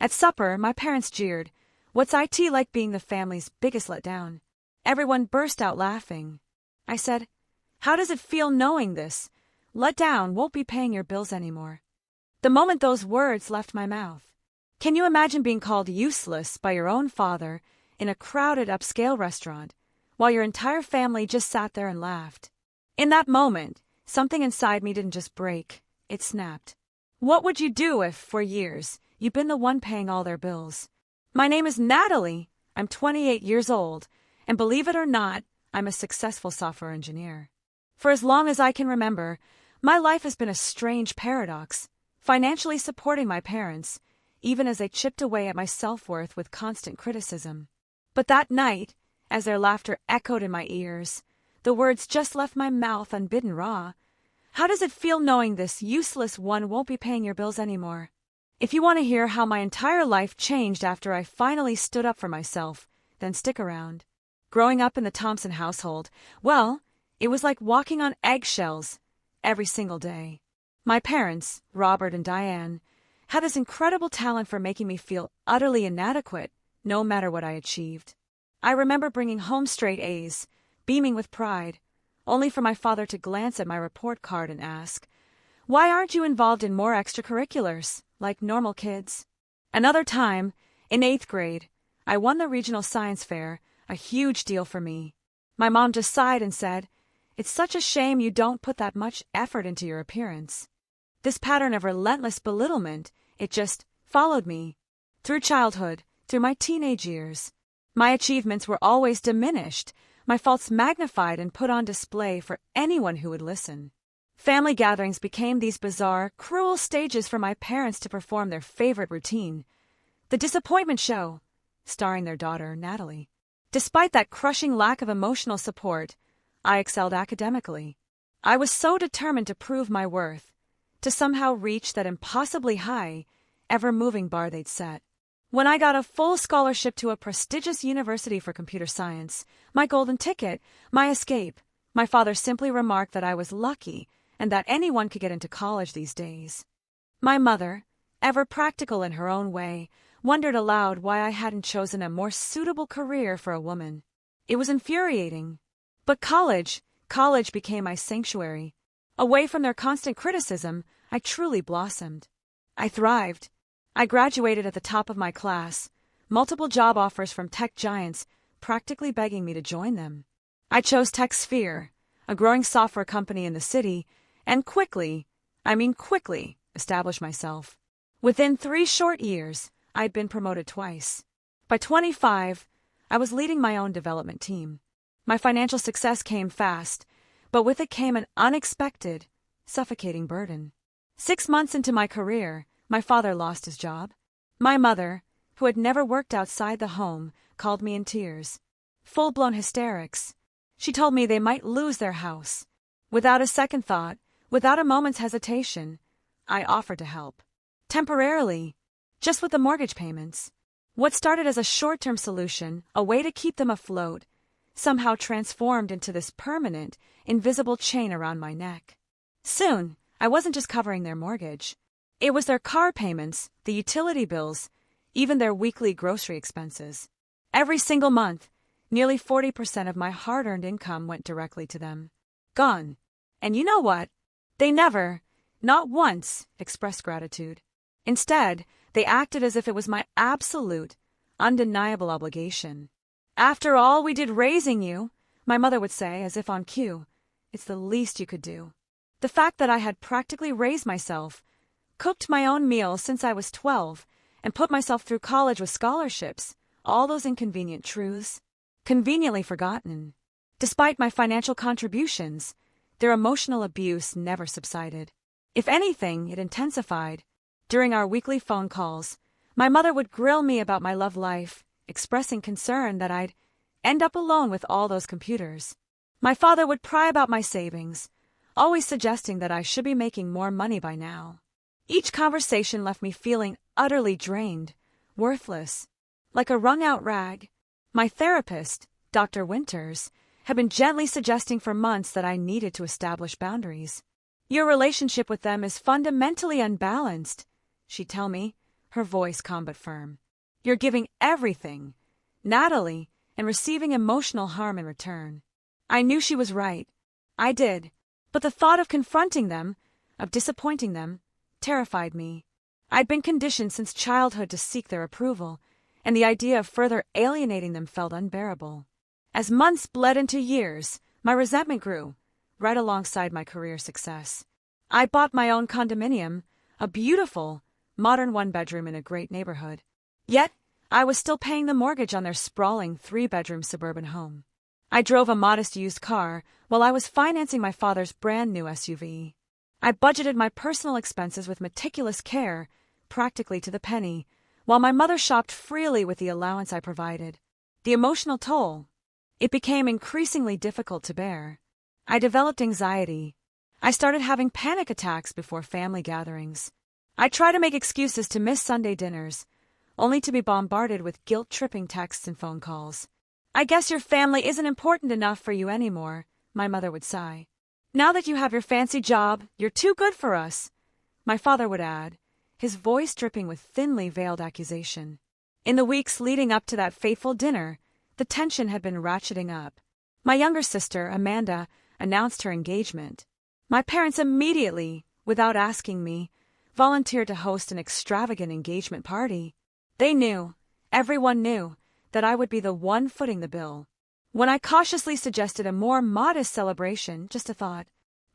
At supper, my parents jeered, "What's IT like being the family's biggest letdown?" Everyone burst out laughing. I said, "How does it feel knowing this? Letdown won't be paying your bills anymore." The moment those words left my mouth, can you imagine being called useless by your own father in a crowded upscale restaurant while your entire family just sat there and laughed? In that moment, something inside me didn't just break, it snapped. What would you do if, for years, you've been the one paying all their bills? My name is Natalie, I'm 28 years old, and believe it or not, I'm a successful software engineer. For as long as I can remember, my life has been a strange paradox, financially supporting my parents, even as they chipped away at my self-worth with constant criticism. But that night, as their laughter echoed in my ears, the words just left my mouth unbidden raw. How does it feel knowing this useless one won't be paying your bills anymore? If you want to hear how my entire life changed after I finally stood up for myself, then stick around. Growing up in the Thompson household, well, it was like walking on eggshells every single day. My parents, Robert and Diane, had this incredible talent for making me feel utterly inadequate, no matter what I achieved. I remember bringing home straight A's, beaming with pride, only for my father to glance at my report card and ask, "Why aren't you involved in more extracurriculars, like normal kids?" Another time, in 8th grade, I won the regional science fair, a huge deal for me. My mom just sighed and said, "It's such a shame you don't put that much effort into your appearance." This pattern of relentless belittlement, it just followed me. Through childhood, through my teenage years. My achievements were always diminished, my faults magnified and put on display for anyone who would listen. Family gatherings became these bizarre, cruel stages for my parents to perform their favorite routine, the disappointment show, starring their daughter, Natalie. Despite that crushing lack of emotional support, I excelled academically. I was so determined to prove my worth, to somehow reach that impossibly high, ever-moving bar they'd set. When I got a full scholarship to a prestigious university for computer science, my golden ticket, my escape, my father simply remarked that I was lucky and that anyone could get into college these days. My mother, ever practical in her own way, wondered aloud why I hadn't chosen a more suitable career for a woman. It was infuriating. But college became my sanctuary. Away from their constant criticism, I truly blossomed. I thrived. I graduated at the top of my class, multiple job offers from tech giants practically begging me to join them. I chose TechSphere, a growing software company in the city, and quickly established myself. Within 3 short years, I'd been promoted twice. By 25, I was leading my own development team. My financial success came fast, but with it came an unexpected, suffocating burden. 6 months into my career, my father lost his job. My mother, who had never worked outside the home, called me in tears. Full-blown hysterics. She told me they might lose their house. Without a second thought, without a moment's hesitation, I offered to help. Temporarily, just with the mortgage payments. What started as a short-term solution, a way to keep them afloat, somehow transformed into this permanent, invisible chain around my neck. Soon, I wasn't just covering their mortgage. It was their car payments, the utility bills, even their weekly grocery expenses. Every single month, nearly 40% of my hard-earned income went directly to them. Gone. And you know what? They never, not once, expressed gratitude. Instead, they acted as if it was my absolute, undeniable obligation. "After all we did raising you," my mother would say, as if on cue, "it's the least you could do." The fact that I had practically raised myself, cooked my own meals since I was 12, and put myself through college with scholarships, all those inconvenient truths, conveniently forgotten. Despite my financial contributions, their emotional abuse never subsided. If anything, it intensified. During our weekly phone calls, my mother would grill me about my love life, expressing concern that I'd end up alone with all those computers. My father would pry about my savings, always suggesting that I should be making more money by now. Each conversation left me feeling utterly drained, worthless, like a wrung-out rag. My therapist, Dr. Winters, had been gently suggesting for months that I needed to establish boundaries. "Your relationship with them is fundamentally unbalanced," she'd tell me, her voice calm but firm. "You're giving everything, Natalie, and receiving emotional harm in return." I knew she was right. I did. But the thought of confronting them, of disappointing them, terrified me. I'd been conditioned since childhood to seek their approval, and the idea of further alienating them felt unbearable. As months bled into years, my resentment grew, right alongside my career success. I bought my own condominium, a beautiful, modern one-bedroom in a great neighborhood. Yet, I was still paying the mortgage on their sprawling three-bedroom suburban home. I drove a modest used car while I was financing my father's brand-new SUV. I budgeted my personal expenses with meticulous care, practically to the penny, while my mother shopped freely with the allowance I provided. The emotional toll. It became increasingly difficult to bear. I developed anxiety. I started having panic attacks before family gatherings. I tried to make excuses to miss Sunday dinners, only to be bombarded with guilt-tripping texts and phone calls. "I guess your family isn't important enough for you anymore," my mother would sigh. "Now that you have your fancy job, you're too good for us," my father would add, his voice dripping with thinly veiled accusation. In the weeks leading up to that fateful dinner, the tension had been ratcheting up. My younger sister, Amanda, announced her engagement. My parents immediately, without asking me, volunteered to host an extravagant engagement party. They knew, everyone knew, that I would be the one footing the bill. When I cautiously suggested a more modest celebration, just a thought,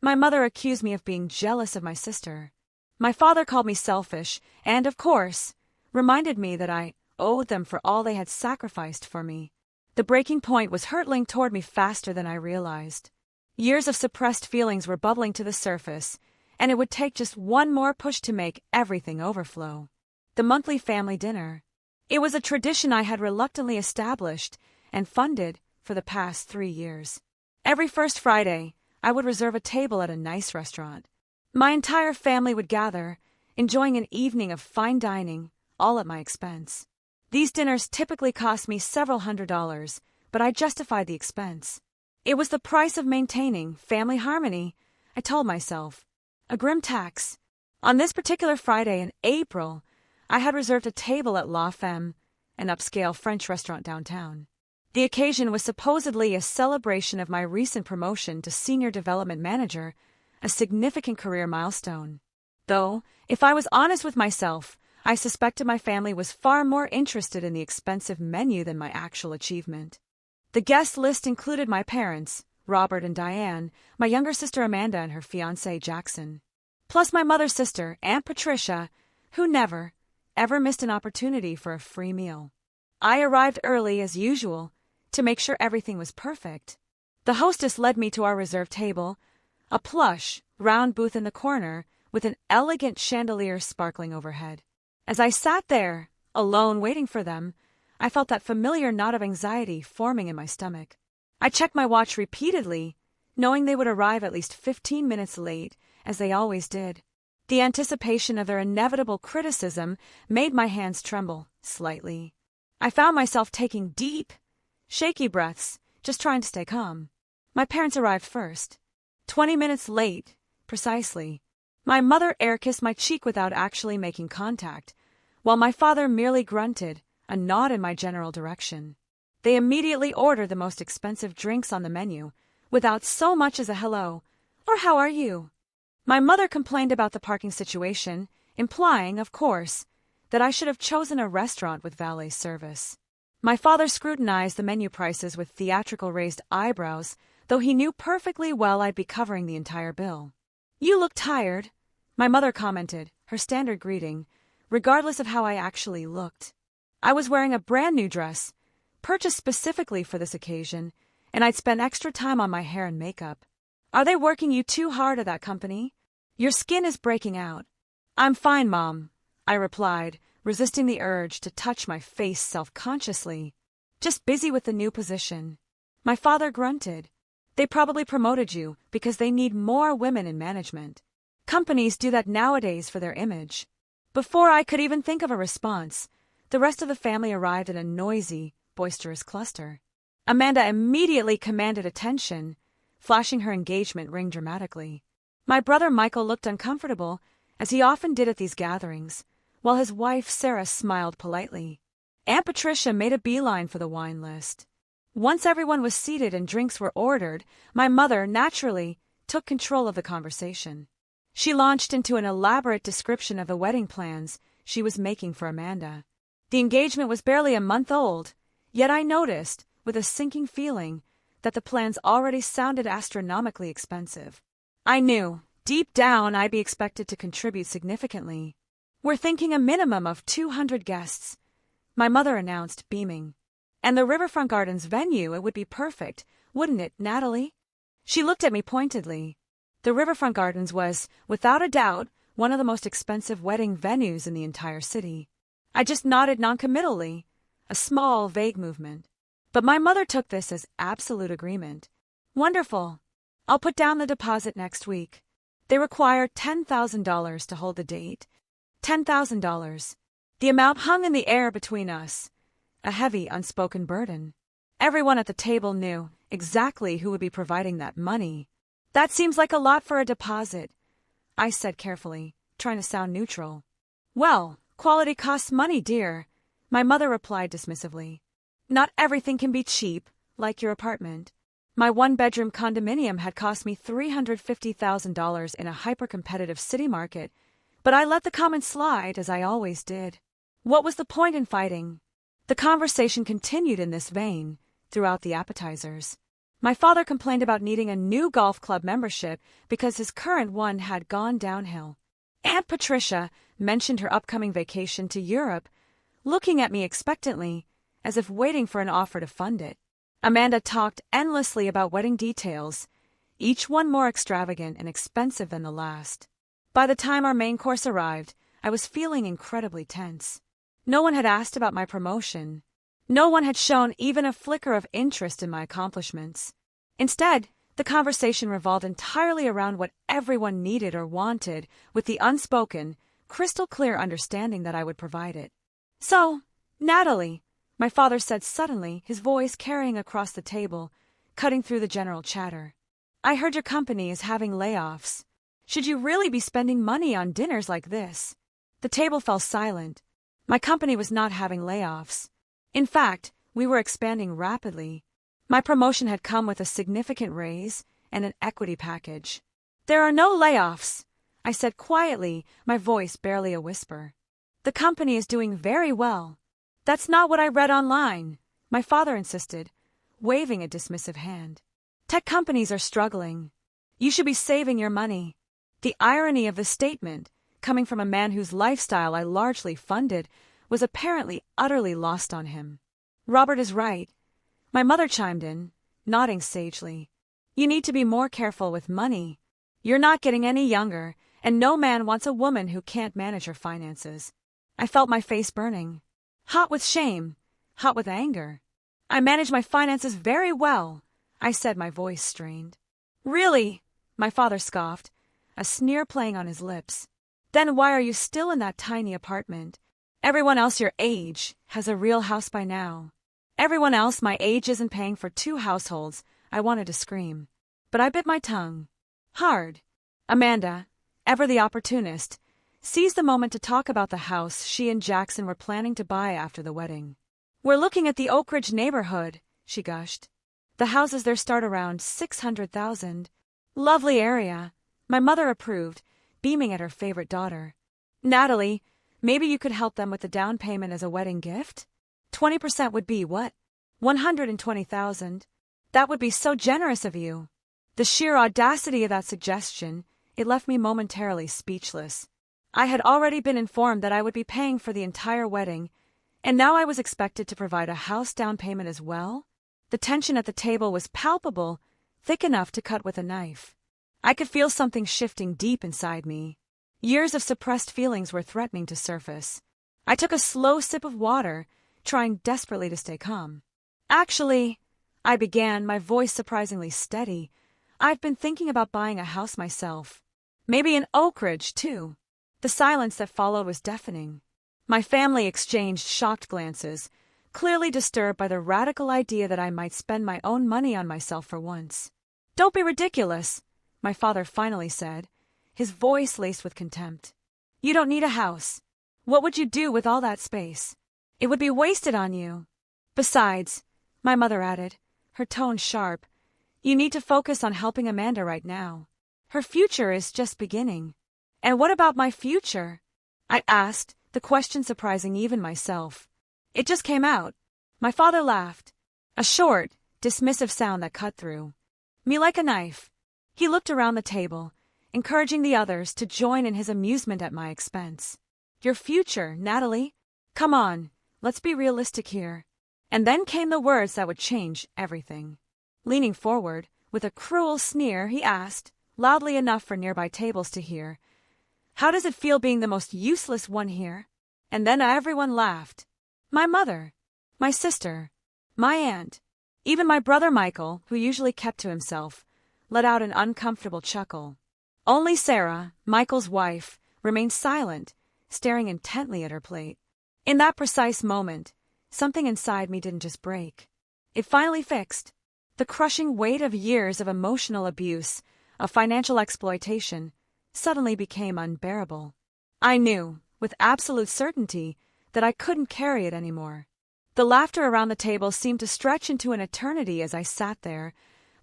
my mother accused me of being jealous of my sister. My father called me selfish and, of course, reminded me that I owed them for all they had sacrificed for me. The breaking point was hurtling toward me faster than I realized. Years of suppressed feelings were bubbling to the surface, and it would take just one more push to make everything overflow. The monthly family dinner. It was a tradition I had reluctantly established and funded for the past 3 years. Every first Friday, I would reserve a table at a nice restaurant. My entire family would gather, enjoying an evening of fine dining, all at my expense. These dinners typically cost me several $100s, but I justified the expense. It was the price of maintaining family harmony, I told myself. A grim tax. On this particular Friday in April, I had reserved a table at La Femme, an upscale French restaurant downtown. The occasion was supposedly a celebration of my recent promotion to Senior Development Manager, a significant career milestone. Though, if I was honest with myself, I suspected my family was far more interested in the expensive menu than my actual achievement. The guest list included my parents, Robert and Diane, my younger sister Amanda and her fiancé Jackson, plus my mother's sister, Aunt Patricia, who never, ever missed an opportunity for a free meal. I arrived early, as usual, to make sure everything was perfect. The hostess led me to our reserved table, a plush, round booth in the corner with an elegant chandelier sparkling overhead. As I sat there, alone waiting for them, I felt that familiar knot of anxiety forming in my stomach. I checked my watch repeatedly, knowing they would arrive at least 15 minutes late, as they always did. The anticipation of their inevitable criticism made my hands tremble, slightly. I found myself taking deep, shaky breaths, just trying to stay calm. My parents arrived first. 20 minutes late, precisely. My mother air-kissed my cheek without actually making contact, while my father merely grunted, a nod in my general direction. They immediately ordered the most expensive drinks on the menu, without so much as a hello, or how are you? My mother complained about the parking situation, implying, of course, that I should have chosen a restaurant with valet service. My father scrutinized the menu prices with theatrical raised eyebrows, though he knew perfectly well I'd be covering the entire bill. "You look tired," my mother commented, her standard greeting, regardless of how I actually looked. I was wearing a brand new dress, purchased specifically for this occasion, and I'd spent extra time on my hair and makeup. "Are they working you too hard at that company? Your skin is breaking out." "I'm fine, Mom," I replied, resisting the urge to touch my face self-consciously. "Just busy with the new position." My father grunted. "They probably promoted you because they need more women in management. Companies do that nowadays for their image." Before I could even think of a response, the rest of the family arrived in a noisy, boisterous cluster. Amanda immediately commanded attention, flashing her engagement ring dramatically. My brother Michael looked uncomfortable, as he often did at these gatherings, while his wife Sarah smiled politely. Aunt Patricia made a beeline for the wine list. Once everyone was seated and drinks were ordered, my mother, naturally, took control of the conversation. She launched into an elaborate description of the wedding plans she was making for Amanda. The engagement was barely a month old, yet I noticed, with a sinking feeling, that the plans already sounded astronomically expensive. I knew, deep down, I'd be expected to contribute significantly. "We're thinking a minimum of 200 guests," my mother announced, beaming. "And the Riverfront Gardens venue, it would be perfect, wouldn't it, Natalie?" She looked at me pointedly. The Riverfront Gardens was, without a doubt, one of the most expensive wedding venues in the entire city. I just nodded noncommittally, a small, vague movement. But my mother took this as absolute agreement. "Wonderful. I'll put down the deposit next week. They require $10,000 to hold the date." $10,000. The amount hung in the air between us, a heavy, unspoken burden. Everyone at the table knew exactly who would be providing that money. "That seems like a lot for a deposit," I said carefully, trying to sound neutral. "Well, quality costs money, dear," my mother replied dismissively. "Not everything can be cheap, like your apartment. My one-bedroom condominium had cost me $350,000 in a hyper-competitive city market, but I let the comment slide, as I always did. What was the point in fighting? The conversation continued in this vein throughout the appetizers. My father complained about needing a new golf club membership because his current one had gone downhill. Aunt Patricia mentioned her upcoming vacation to Europe, looking at me expectantly, as if waiting for an offer to fund it. Amanda talked endlessly about wedding details, each one more extravagant and expensive than the last. By the time our main course arrived, I was feeling incredibly tense. No one had asked about my promotion. No one had shown even a flicker of interest in my accomplishments. Instead, the conversation revolved entirely around what everyone needed or wanted, with the unspoken, crystal-clear understanding that I would provide it. "So, Natalie," my father said suddenly, his voice carrying across the table, cutting through the general chatter. "I heard your company is having layoffs. Should you really be spending money on dinners like this?" The table fell silent. My company was not having layoffs. In fact, we were expanding rapidly. My promotion had come with a significant raise and an equity package. "There are no layoffs," I said quietly, my voice barely a whisper. "The company is doing very well." "That's not what I read online," my father insisted, waving a dismissive hand. "Tech companies are struggling. You should be saving your money." The irony of the statement, coming from a man whose lifestyle I largely funded, was apparently utterly lost on him. "Robert is right," my mother chimed in, nodding sagely. "You need to be more careful with money. You're not getting any younger, and no man wants a woman who can't manage her finances." I felt my face burning. Hot with shame, hot with anger. "I manage my finances very well," I said, my voice strained. "Really?" my father scoffed, a sneer playing on his lips. "Then why are you still in that tiny apartment? Everyone else your age has a real house by now." "Everyone else my age isn't paying for 2 households," I wanted to scream. But I bit my tongue. Hard. Amanda, ever the opportunist, seized the moment to talk about the house she and Jackson were planning to buy after the wedding. "We're looking at the Oak Ridge neighborhood," she gushed. "The houses there start around $600,000. Lovely area," my mother approved, beaming at her favorite daughter. "Natalie, maybe you could help them with the down payment as a wedding gift? 20% would be what? $120,000. That would be so generous of you." The sheer audacity of that suggestion, it left me momentarily speechless. I had already been informed that I would be paying for the entire wedding, and now I was expected to provide a house down payment as well? The tension at the table was palpable, thick enough to cut with a knife. I could feel something shifting deep inside me. Years of suppressed feelings were threatening to surface. I took a slow sip of water, trying desperately to stay calm. "Actually," I began, my voice surprisingly steady, "I've been thinking about buying a house myself. Maybe in Oak Ridge, too." The silence that followed was deafening. My family exchanged shocked glances, clearly disturbed by the radical idea that I might spend my own money on myself for once. "Don't be ridiculous," my father finally said, his voice laced with contempt. "You don't need a house. What would you do with all that space? It would be wasted on you. Besides, my mother added, her tone sharp, you need to focus on helping Amanda right now. Her future is just beginning. And what about my future? I asked, the question surprising even myself. It just came out. My father laughed. A short, dismissive sound that cut through me like a knife. He looked around the table, encouraging the others to join in his amusement at my expense. Your future, Natalie? Come on, let's be realistic here. And then came the words that would change everything. Leaning forward, with a cruel sneer, he asked, loudly enough for nearby tables to hear, how does it feel being the most useless one here? And then everyone laughed. My mother, my sister, my aunt, even my brother Michael, who usually kept to himself, let out an uncomfortable chuckle. Only Sarah, Michael's wife, remained silent, staring intently at her plate. In that precise moment, something inside me didn't just break. It finally fixed. The crushing weight of years of emotional abuse, of financial exploitation, suddenly became unbearable. I knew, with absolute certainty, that I couldn't carry it anymore. The laughter around the table seemed to stretch into an eternity as I sat there,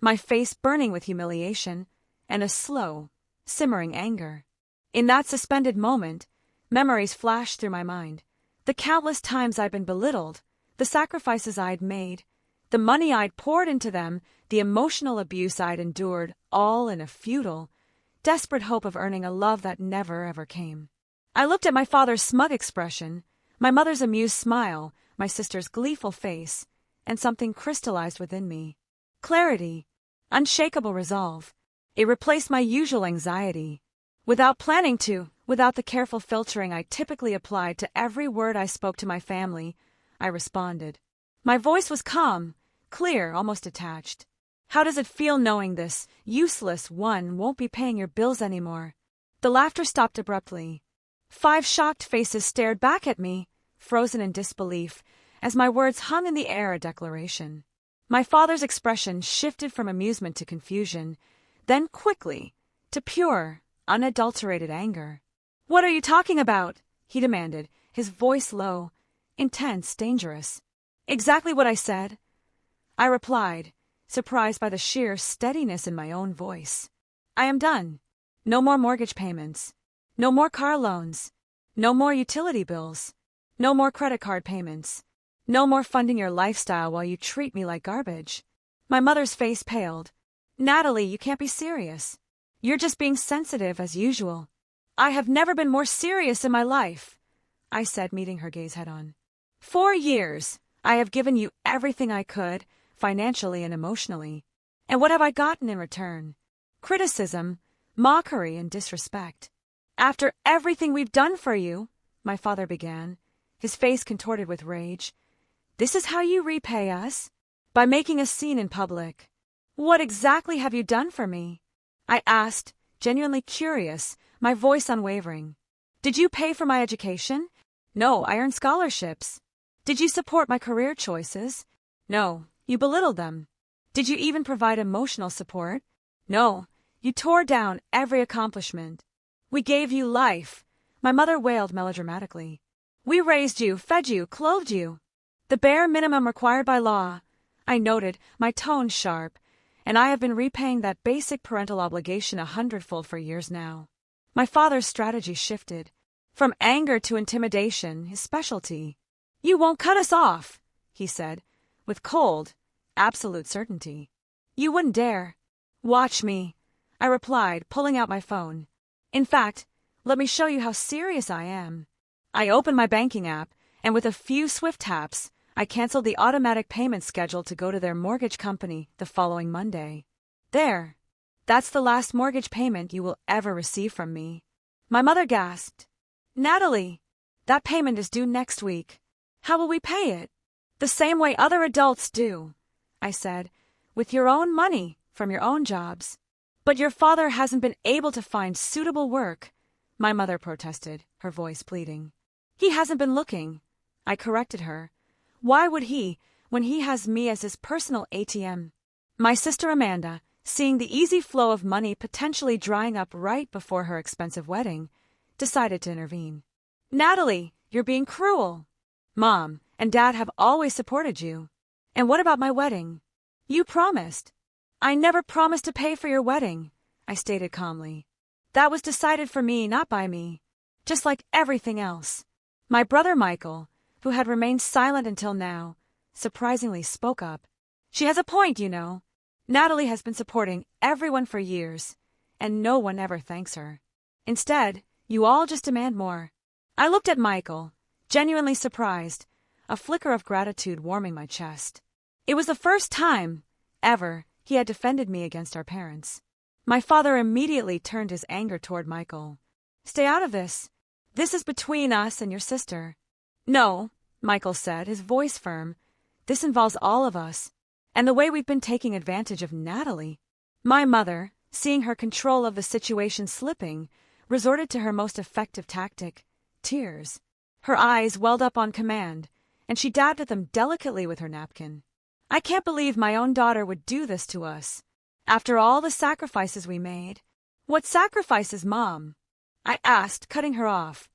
my face burning with humiliation and a slow, simmering anger. In that suspended moment, memories flashed through my mind. The countless times I'd been belittled, the sacrifices I'd made, the money I'd poured into them, the emotional abuse I'd endured, all in a futile, desperate hope of earning a love that never ever came. I looked at my father's smug expression, my mother's amused smile, my sister's gleeful face, and something crystallized within me. Clarity, unshakable resolve. It replaced my usual anxiety. Without planning to, without the careful filtering I typically applied to every word I spoke to my family, I responded. My voice was calm, clear, almost detached. How does it feel knowing this useless one won't be paying your bills anymore? The laughter stopped abruptly. 5 shocked faces stared back at me, frozen in disbelief, as my words hung in the air a declaration. My father's expression shifted from amusement to confusion, then quickly to pure, unadulterated anger. What are you talking about? He demanded, his voice low, intense, dangerous. Exactly what I said, I replied, surprised by the sheer steadiness in my own voice. I am done. No more mortgage payments. No more car loans. No more utility bills. No more credit card payments. No more funding your lifestyle while you treat me like garbage. My mother's face paled. Natalie, you can't be serious. You're just being sensitive as usual. I have never been more serious in my life, I said, meeting her gaze head-on. 4 years, I have given you everything I could, financially and emotionally. And what have I gotten in return? Criticism, mockery, and disrespect. After everything we've done for you, my father began, his face contorted with rage. This is how you repay us? By making a scene in public. What exactly have you done for me? I asked, genuinely curious, my voice unwavering. Did you pay for my education? No, I earned scholarships. Did you support my career choices? No, you belittled them. Did you even provide emotional support? No, you tore down every accomplishment. We gave you life, my mother wailed melodramatically. We raised you, fed you, clothed you. The bare minimum required by law, I noted, my tone sharp, and I have been repaying that basic parental obligation 100-fold for years now. My father's strategy shifted. From anger to intimidation, his specialty. You won't cut us off, he said, with cold, absolute certainty. You wouldn't dare. Watch me, I replied, pulling out my phone. In fact, let me show you how serious I am. I opened my banking app, and with a few swift taps, I canceled the automatic payment schedule to go to their mortgage company the following Monday. There. That's the last mortgage payment you will ever receive from me. My mother gasped. Natalie, that payment is due next week. How will we pay it? The same way other adults do, I said, with your own money from your own jobs. But your father hasn't been able to find suitable work, my mother protested, her voice pleading. He hasn't been looking, I corrected her. Why would he, when he has me as his personal ATM? My sister Amanda, seeing the easy flow of money potentially drying up right before her expensive wedding, decided to intervene. Natalie, you're being cruel. Mom and Dad have always supported you. And what about my wedding? You promised. I never promised to pay for your wedding, I stated calmly. That was decided for me, not by me. Just like everything else. My brother Michael, who had remained silent until now, surprisingly spoke up. She has a point, you know. Natalie has been supporting everyone for years, and no one ever thanks her. Instead, you all just demand more. I looked at Michael, genuinely surprised, a flicker of gratitude warming my chest. It was the first time, ever, he had defended me against our parents. My father immediately turned his anger toward Michael. Stay out of this. This is between us and your sister. No, Michael said, his voice firm. This involves all of us, and the way we've been taking advantage of Natalie. My mother, seeing her control of the situation slipping, resorted to her most effective tactic, tears. Her eyes welled up on command, and she dabbed at them delicately with her napkin. I can't believe my own daughter would do this to us. After all the sacrifices we made. What sacrifices, Mom? I asked, cutting her off.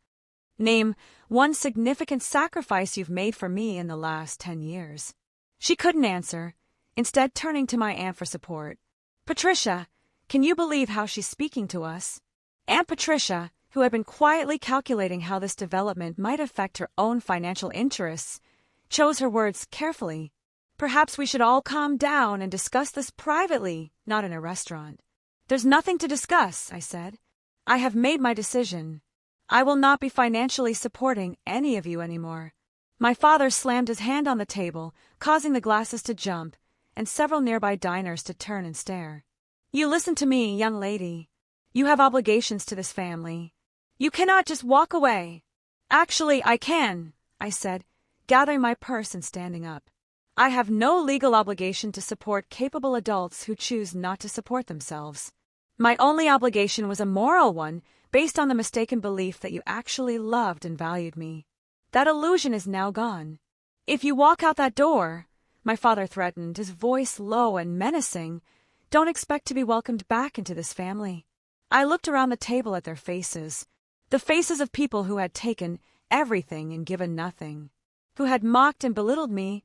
Name one significant sacrifice you've made for me in the last 10 years. She couldn't answer, instead turning to my aunt for support. Patricia, can you believe how she's speaking to us? Aunt Patricia, who had been quietly calculating how this development might affect her own financial interests, chose her words carefully. Perhaps we should all calm down and discuss this privately, not in a restaurant. There's nothing to discuss, I said. I have made my decision. I will not be financially supporting any of you anymore. My father slammed his hand on the table, causing the glasses to jump, and several nearby diners to turn and stare. You listen to me, young lady. You have obligations to this family. You cannot just walk away. Actually, I can, I said, gathering my purse and standing up. I have no legal obligation to support capable adults who choose not to support themselves. My only obligation was a moral one, based on the mistaken belief that you actually loved and valued me. That illusion is now gone. If you walk out that door, my father threatened, his voice low and menacing, don't expect to be welcomed back into this family. I looked around the table at their faces, the faces of people who had taken everything and given nothing, who had mocked and belittled me,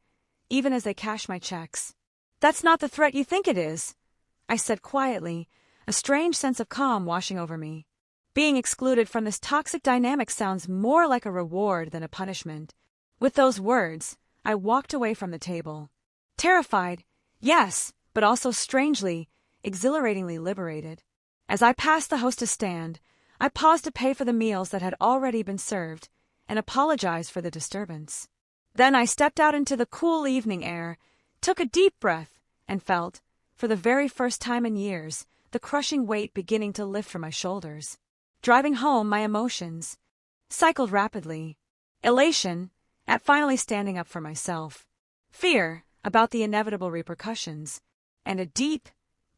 even as they cashed my checks. That's not the threat you think it is, I said quietly, a strange sense of calm washing over me. Being excluded from this toxic dynamic sounds more like a reward than a punishment. With those words, I walked away from the table. Terrified, yes, but also strangely, exhilaratingly liberated. As I passed the hostess stand, I paused to pay for the meals that had already been served and apologized for the disturbance. Then I stepped out into the cool evening air, took a deep breath, and felt, for the very first time in years, the crushing weight beginning to lift from my shoulders. Driving home, my emotions cycled rapidly. Elation at finally standing up for myself. Fear about the inevitable repercussions. And a deep,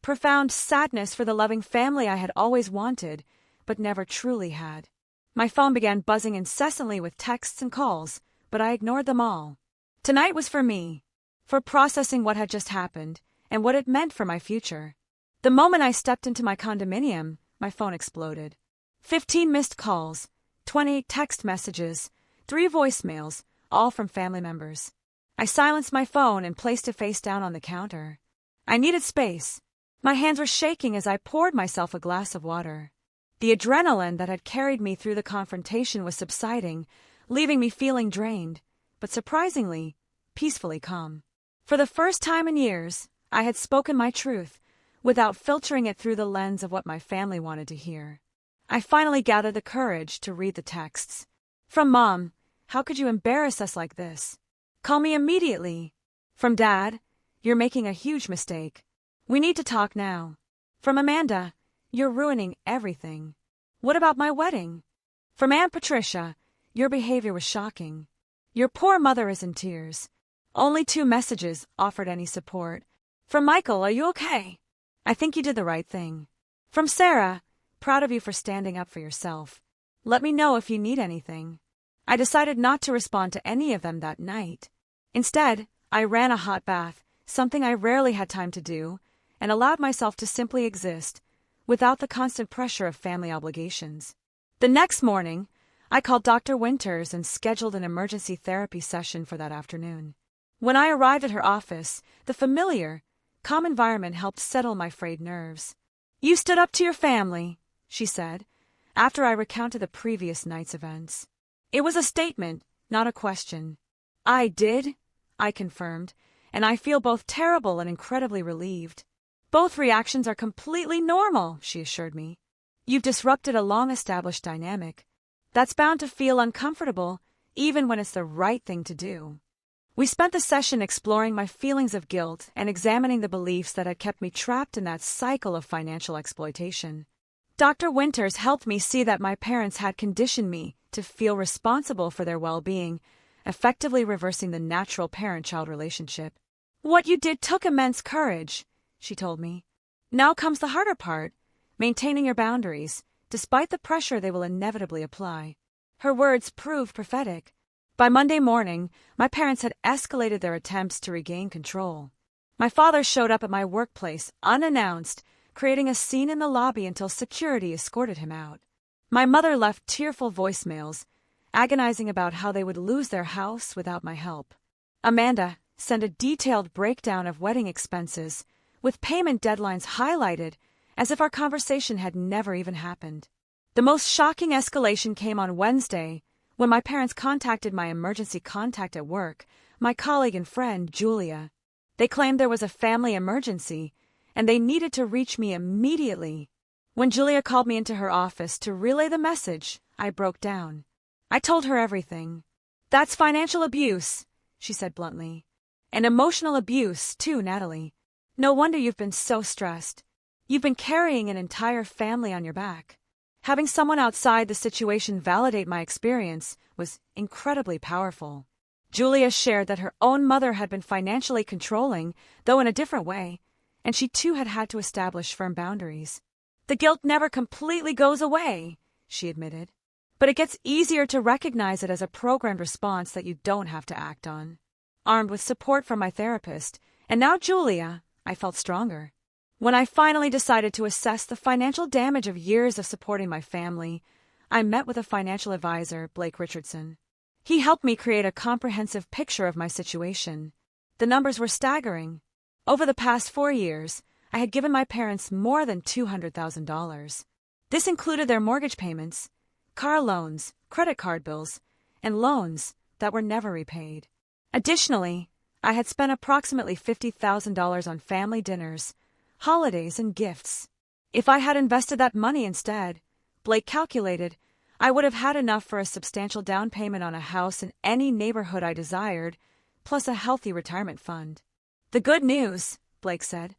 profound sadness for the loving family I had always wanted, but never truly had. My phone began buzzing incessantly with texts and calls, but I ignored them all. Tonight was for me, for processing what had just happened and what it meant for my future. The moment I stepped into my condominium, my phone exploded. 15 missed calls, 20 text messages, 3 voicemails, all from family members. I silenced my phone and placed it face down on the counter. I needed space. My hands were shaking as I poured myself a glass of water. The adrenaline that had carried me through the confrontation was subsiding, leaving me feeling drained, but surprisingly, peacefully calm. For the first time in years, I had spoken my truth, without filtering it through the lens of what my family wanted to hear. I finally gathered the courage to read the texts. From Mom, how could you embarrass us like this? Call me immediately. From Dad, you're making a huge mistake. We need to talk now. From Amanda, you're ruining everything. What about my wedding? From Aunt Patricia, your behavior was shocking. Your poor mother is in tears. Only 2 messages offered any support. From Michael, are you okay? I think you did the right thing. From Sarah, proud of you for standing up for yourself. Let me know if you need anything. I decided not to respond to any of them that night. Instead, I ran a hot bath, something I rarely had time to do, and allowed myself to simply exist, without the constant pressure of family obligations. The next morning, I called Dr. Winters and scheduled an emergency therapy session for that afternoon. When I arrived at her office, the familiar, calm environment helped settle my frayed nerves. "You stood up to your family," she said, after I recounted the previous night's events. It was a statement, not a question. "I did," I confirmed, "and I feel both terrible and incredibly relieved." "Both reactions are completely normal," she assured me. "You've disrupted a long-established dynamic. That's bound to feel uncomfortable, even when it's the right thing to do." We spent the session exploring my feelings of guilt and examining the beliefs that had kept me trapped in that cycle of financial exploitation. Dr. Winters helped me see that my parents had conditioned me to feel responsible for their well-being, effectively reversing the natural parent-child relationship. "What you did took immense courage," she told me. "Now comes the harder part, maintaining your boundaries, despite the pressure they will inevitably apply." Her words proved prophetic. By Monday morning, my parents had escalated their attempts to regain control. My father showed up at my workplace unannounced, creating a scene in the lobby until security escorted him out. My mother left tearful voicemails, agonizing about how they would lose their house without my help. Amanda sent a detailed breakdown of wedding expenses, with payment deadlines highlighted as if our conversation had never even happened. The most shocking escalation came on Wednesday, when my parents contacted my emergency contact at work, my colleague and friend, Julia. They claimed there was a family emergency, and they needed to reach me immediately. When Julia called me into her office to relay the message, I broke down. I told her everything. "That's financial abuse," she said bluntly. "And emotional abuse, too, Natalie. No wonder you've been so stressed. You've been carrying an entire family on your back." Having someone outside the situation validate my experience was incredibly powerful. Julia shared that her own mother had been financially controlling, though in a different way, and she too had had to establish firm boundaries. "The guilt never completely goes away," she admitted, "but it gets easier to recognize it as a programmed response that you don't have to act on." Armed with support from my therapist, and now Julia, I felt stronger. When I finally decided to assess the financial damage of years of supporting my family, I met with a financial advisor, Blake Richardson. He helped me create a comprehensive picture of my situation. The numbers were staggering. Over the past 4 years, I had given my parents more than $200,000. This included their mortgage payments, car loans, credit card bills, and loans that were never repaid. Additionally, I had spent approximately $50,000 on family dinners, holidays, and gifts. If I had invested that money instead, Blake calculated, I would have had enough for a substantial down payment on a house in any neighborhood I desired, plus a healthy retirement fund. "The good news," Blake said,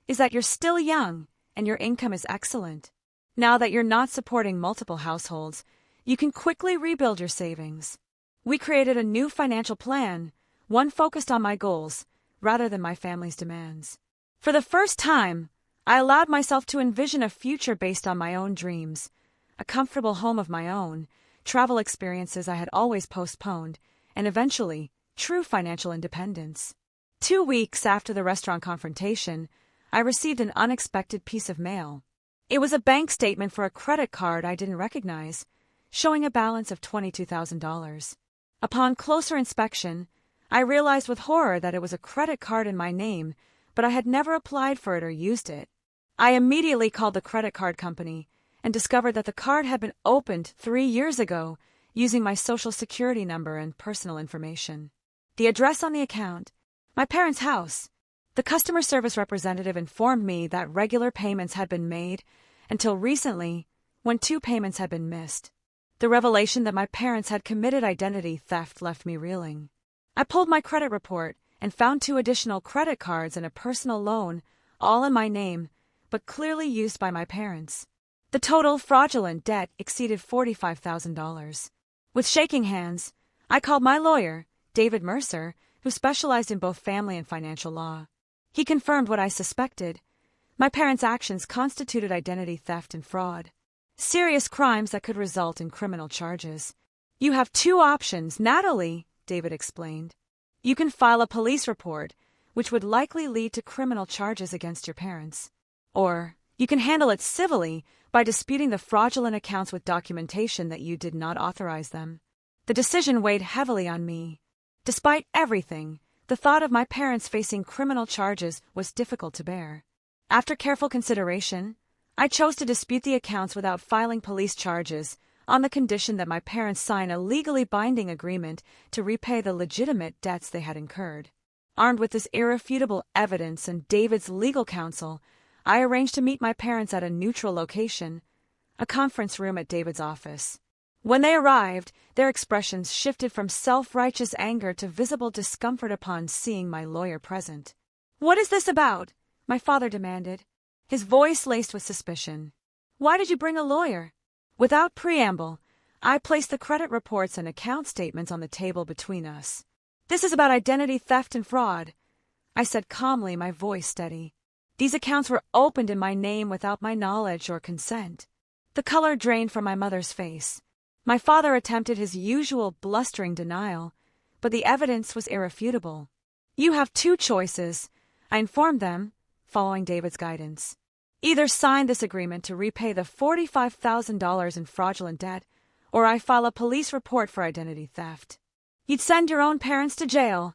"is that you're still young and your income is excellent. Now that you're not supporting multiple households, you can quickly rebuild your savings." We created a new financial plan, one focused on my goals rather than my family's demands. For the first time, I allowed myself to envision a future based on my own dreams, a comfortable home of my own, travel experiences I had always postponed, and eventually, true financial independence. 2 weeks after the restaurant confrontation, I received an unexpected piece of mail. It was a bank statement for a credit card I didn't recognize, showing a balance of $22,000. Upon closer inspection, I realized with horror that it was a credit card in my name, but I had never applied for it or used it. I immediately called the credit card company and discovered that the card had been opened 3 years ago using my social security number and personal information. The address on the account, my parents' house. The customer service representative informed me that regular payments had been made until recently, when 2 payments had been missed. The revelation that my parents had committed identity theft left me reeling. I pulled my credit report and found 2 additional credit cards and a personal loan, all in my name, but clearly used by my parents. The total fraudulent debt exceeded $45,000. With shaking hands, I called my lawyer, David Mercer, who specialized in both family and financial law. He confirmed what I suspected. My parents' actions constituted identity theft and fraud, serious crimes that could result in criminal charges. "You have 2 options, Natalie," David explained. "You can file a police report, which would likely lead to criminal charges against your parents. Or you can handle it civilly by disputing the fraudulent accounts with documentation that you did not authorize them. The decision weighed heavily on me. Despite everything, the thought of my parents facing criminal charges was difficult to bear. After careful consideration, I chose to dispute the accounts without filing police charges, on the condition that my parents sign a legally binding agreement to repay the legitimate debts they had incurred. Armed with this irrefutable evidence and David's legal counsel, I arranged to meet my parents at a neutral location, a conference room at David's office. When they arrived, their expressions shifted from self-righteous anger to visible discomfort upon seeing my lawyer present. "What is this about?" my father demanded, his voice laced with suspicion. "Why did you bring a lawyer?" Without preamble, I placed the credit reports and account statements on the table between us. "This is about identity theft and fraud," I said calmly, my voice steady. "These accounts were opened in my name without my knowledge or consent." The color drained from my mother's face. My father attempted his usual blustering denial, but the evidence was irrefutable. "You have two choices," I informed them, following David's guidance. "Either sign this agreement to repay the $45,000 in fraudulent debt, or I file a police report for identity theft." "You'd send your own parents to jail,"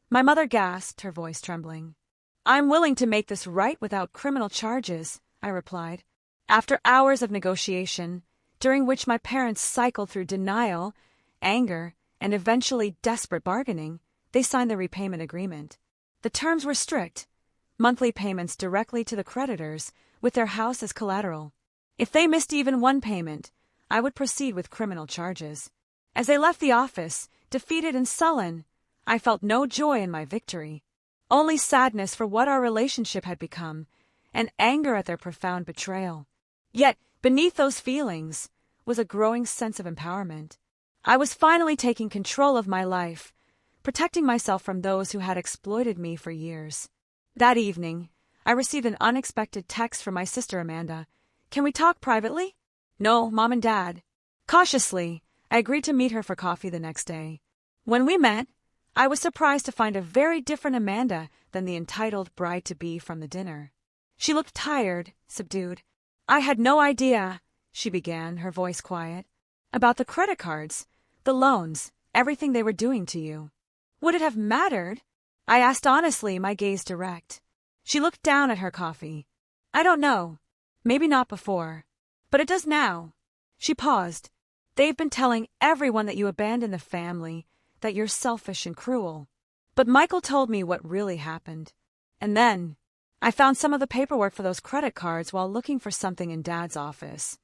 my mother gasped, her voice trembling. "I'm willing to make this right without criminal charges," I replied. After hours of negotiation, during which my parents cycled through denial, anger, and eventually desperate bargaining, they signed the repayment agreement. The terms were strict: monthly payments directly to the creditors, with their house as collateral. If they missed even one payment, I would proceed with criminal charges. As they left the office, defeated and sullen, I felt no joy in my victory, only sadness for what our relationship had become, and anger at their profound betrayal. Yet, beneath those feelings, was a growing sense of empowerment. I was finally taking control of my life, protecting myself from those who had exploited me for years. That evening, I received an unexpected text from my sister Amanda. "Can we talk privately?" "No, Mom and Dad." Cautiously, I agreed to meet her for coffee the next day. When we met, I was surprised to find a very different Amanda than the entitled bride-to-be from the dinner. She looked tired, subdued. "I had no idea," she began, her voice quiet, "about the credit cards, the loans, everything they were doing to you." "Would it have mattered?" I asked honestly, my gaze direct. She looked down at her coffee. "I don't know. Maybe not before. But it does now." She paused. "They've been telling everyone that you abandoned the family, that you're selfish and cruel. But Michael told me what really happened. And then I found some of the paperwork for those credit cards while looking for something in Dad's office."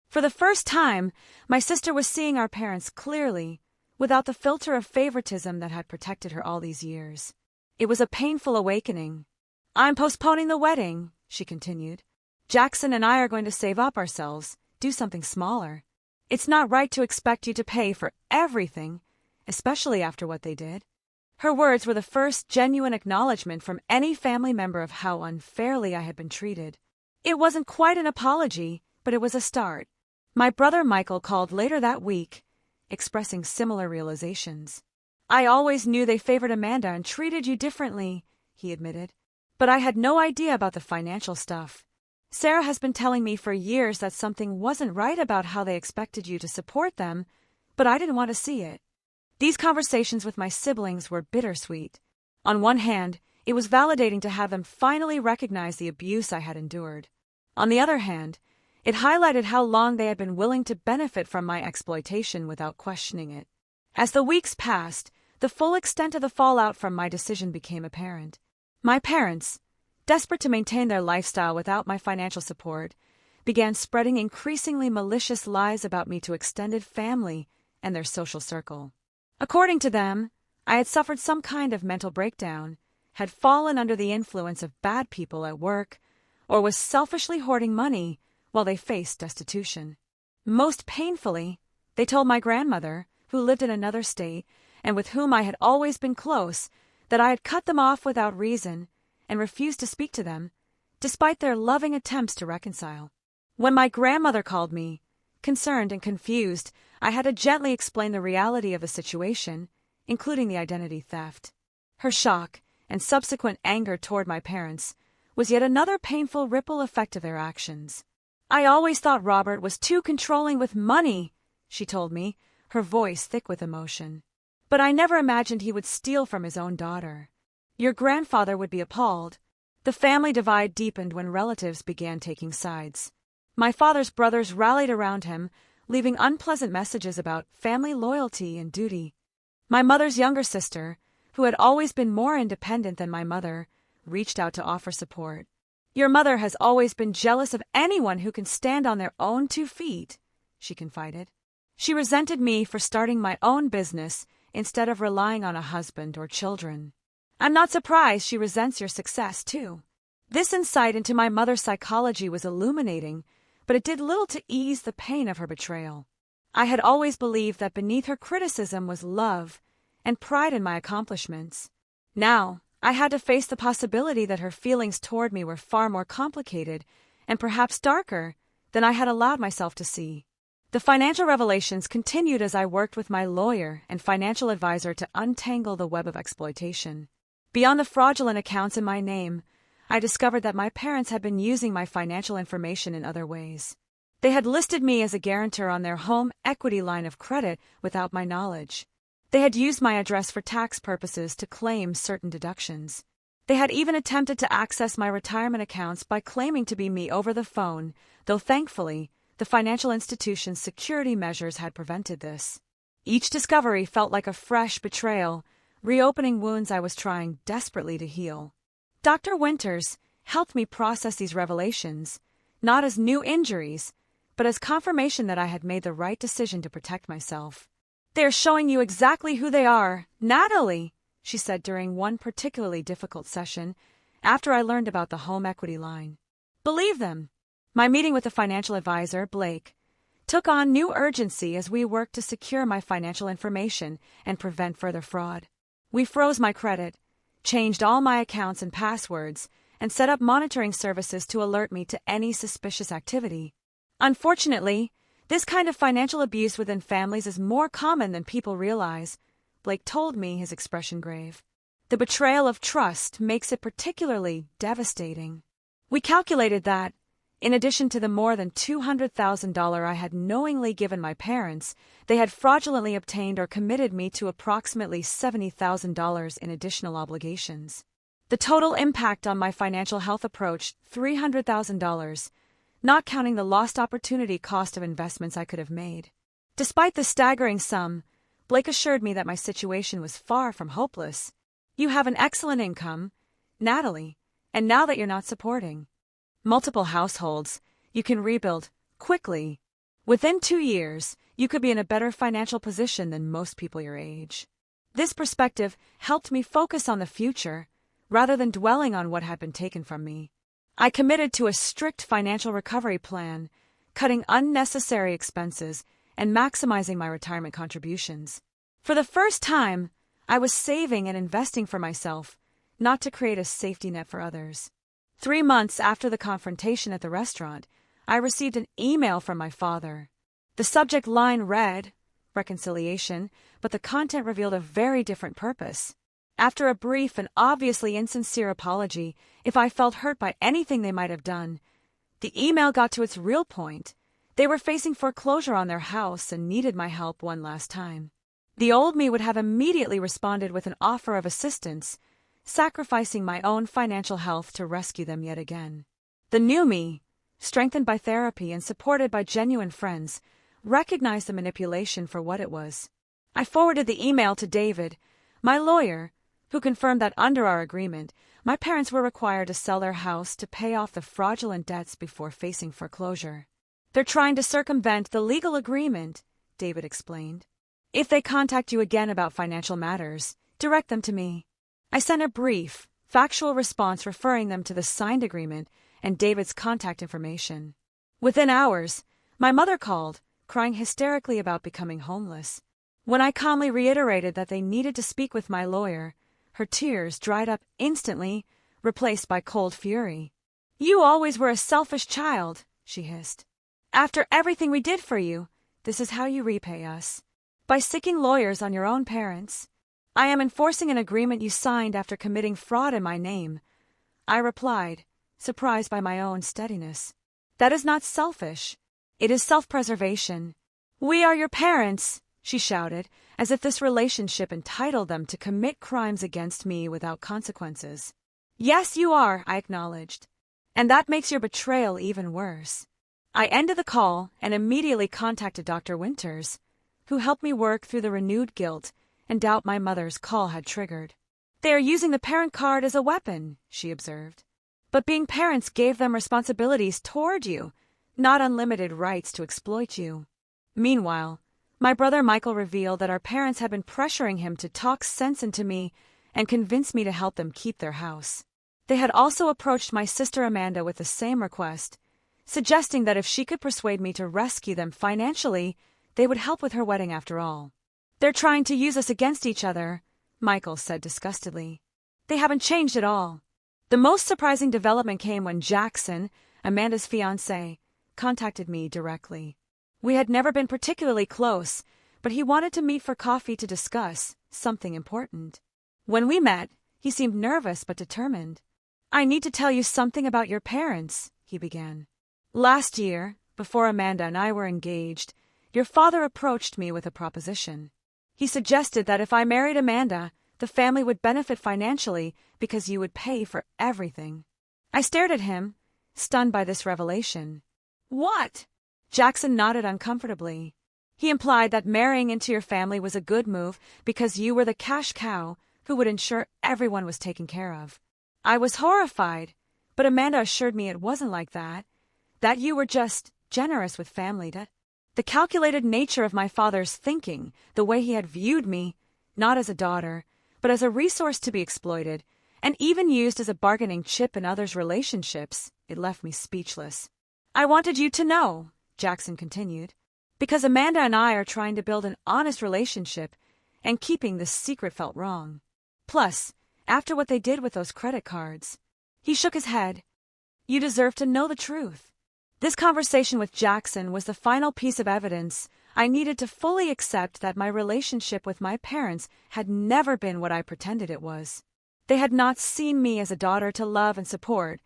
For the first time, my sister was seeing our parents clearly, without the filter of favoritism that had protected her all these years. It was a painful awakening. "I'm postponing the wedding," she continued. "Jackson and I are going to save up ourselves, do something smaller. It's not right to expect you to pay for everything, especially after what they did." Her words were the first genuine acknowledgement from any family member of how unfairly I had been treated. It wasn't quite an apology, but it was a start. My brother Michael called later that week, expressing similar realizations. "I always knew they favored Amanda and treated you differently," he admitted. "But I had no idea about the financial stuff. Sarah has been telling me for years that something wasn't right about how they expected you to support them, but I didn't want to see it." These conversations with my siblings were bittersweet. On one hand, it was validating to have them finally recognize the abuse I had endured. On the other hand, it highlighted how long they had been willing to benefit from my exploitation without questioning it. As the weeks passed, the full extent of the fallout from my decision became apparent. My parents, desperate to maintain their lifestyle without my financial support, began spreading increasingly malicious lies about me to extended family and their social circle. According to them, I had suffered some kind of mental breakdown, had fallen under the influence of bad people at work, or was selfishly hoarding money while they faced destitution. Most painfully, they told my grandmother, who lived in another state and with whom I had always been close, that I had cut them off without reason and refused to speak to them, despite their loving attempts to reconcile. When my grandmother called me, concerned and confused, I had to gently explain the reality of the situation, including the identity theft. Her shock and subsequent anger toward my parents was yet another painful ripple effect of their actions. I always thought Robert was too controlling with money, she told me, her voice thick with emotion. But I never imagined he would steal from his own daughter. Your grandfather would be appalled. The family divide deepened when relatives began taking sides. My father's brothers rallied around him, leaving unpleasant messages about family loyalty and duty. My mother's younger sister, who had always been more independent than my mother, reached out to offer support. Your mother has always been jealous of anyone who can stand on their own 2 feet, she confided. She resented me for starting my own business instead of relying on a husband or children. I'm not surprised she resents your success, too. This insight into my mother's psychology was illuminating, but it did little to ease the pain of her betrayal. I had always believed that beneath her criticism was love and pride in my accomplishments. Now, I had to face the possibility that her feelings toward me were far more complicated and perhaps darker than I had allowed myself to see. The financial revelations continued as I worked with my lawyer and financial advisor to untangle the web of exploitation. Beyond the fraudulent accounts in my name, I discovered that my parents had been using my financial information in other ways. They had listed me as a guarantor on their home equity line of credit without my knowledge. They had used my address for tax purposes to claim certain deductions. They had even attempted to access my retirement accounts by claiming to be me over the phone, though thankfully, the financial institution's security measures had prevented this. Each discovery felt like a fresh betrayal, reopening wounds I was trying desperately to heal. Dr. Winters helped me process these revelations, not as new injuries, but as confirmation that I had made the right decision to protect myself. "They are showing you exactly who they are, Natalie," she said during one particularly difficult session, after I learned about the home equity line. "Believe them." My meeting with the financial advisor, Blake, took on new urgency as we worked to secure my financial information and prevent further fraud. We froze my credit, changed all my accounts and passwords, and set up monitoring services to alert me to any suspicious activity. Unfortunately, this kind of financial abuse within families is more common than people realize, Blake told me, his expression grave. The betrayal of trust makes it particularly devastating. We calculated that, in addition to the more than $200,000 I had knowingly given my parents, they had fraudulently obtained or committed me to approximately $70,000 in additional obligations. The total impact on my financial health approached $300,000, not counting the lost opportunity cost of investments I could have made. Despite the staggering sum, Blake assured me that my situation was far from hopeless. "You have an excellent income, Natalie, and now that you're not supporting multiple households, you can rebuild quickly. Within 2 years, you could be in a better financial position than most people your age." This perspective helped me focus on the future, rather than dwelling on what had been taken from me. I committed to a strict financial recovery plan, cutting unnecessary expenses and maximizing my retirement contributions. For the first time, I was saving and investing for myself, not to create a safety net for others. 3 months after the confrontation at the restaurant, I received an email from my father. The subject line read, "Reconciliation," but the content revealed a very different purpose. After a brief and obviously insincere apology, if I felt hurt by anything they might have done, the email got to its real point. They were facing foreclosure on their house and needed my help one last time. The old me would have immediately responded with an offer of assistance, sacrificing my own financial health to rescue them yet again. The new me, strengthened by therapy and supported by genuine friends, recognized the manipulation for what it was. I forwarded the email to David, my lawyer, who confirmed that under our agreement, my parents were required to sell their house to pay off the fraudulent debts before facing foreclosure. "They're trying to circumvent the legal agreement," David explained. "If they contact you again about financial matters, direct them to me." I sent a brief, factual response referring them to the signed agreement and David's contact information. Within hours, my mother called, crying hysterically about becoming homeless. When I calmly reiterated that they needed to speak with my lawyer, her tears dried up instantly, replaced by cold fury. "You always were a selfish child," she hissed. "After everything we did for you, this is how you repay us. By seeking lawyers on your own parents. I am enforcing an agreement you signed after committing fraud in my name," I replied, surprised by my own steadiness. That is not selfish. It is self-preservation. We are your parents, she shouted, as if this relationship entitled them to commit crimes against me without consequences. Yes, you are, I acknowledged. And that makes your betrayal even worse. I ended the call and immediately contacted Dr. Winters, who helped me work through the renewed guilt and doubt my mother's call had triggered. They are using the parent card as a weapon, she observed. But being parents gave them responsibilities toward you, not unlimited rights to exploit you. Meanwhile, my brother Michael revealed that our parents had been pressuring him to talk sense into me and convince me to help them keep their house. They had also approached my sister Amanda with the same request, suggesting that if she could persuade me to rescue them financially, they would help with her wedding after all. They're trying to use us against each other, Michael said disgustedly. They haven't changed at all. The most surprising development came when Jackson, Amanda's fiancé, contacted me directly. We had never been particularly close, but he wanted to meet for coffee to discuss something important. When we met, he seemed nervous but determined. I need to tell you something about your parents, he began. Last year, before Amanda and I were engaged, your father approached me with a proposition. He suggested that if I married Amanda, the family would benefit financially because you would pay for everything. I stared at him, stunned by this revelation. What? Jackson nodded uncomfortably. He implied that marrying into your family was a good move because you were the cash cow who would ensure everyone was taken care of. I was horrified, but Amanda assured me it wasn't like that you were just generous with family debt. The calculated nature of my father's thinking, the way he had viewed me, not as a daughter, but as a resource to be exploited, and even used as a bargaining chip in others' relationships, it left me speechless. I wanted you to know, Jackson continued, because Amanda and I are trying to build an honest relationship, and keeping this secret felt wrong. Plus, after what they did with those credit cards. He shook his head. You deserve to know the truth. This conversation with Jackson was the final piece of evidence I needed to fully accept that my relationship with my parents had never been what I pretended it was. They had not seen me as a daughter to love and support,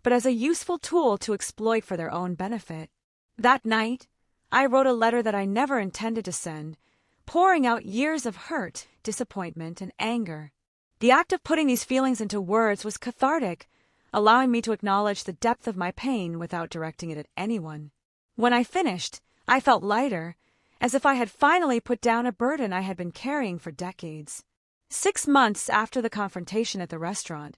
but as a useful tool to exploit for their own benefit. That night, I wrote a letter that I never intended to send, pouring out years of hurt, disappointment, and anger. The act of putting these feelings into words was cathartic, allowing me to acknowledge the depth of my pain without directing it at anyone. When I finished, I felt lighter, as if I had finally put down a burden I had been carrying for decades. 6 months after the confrontation at the restaurant,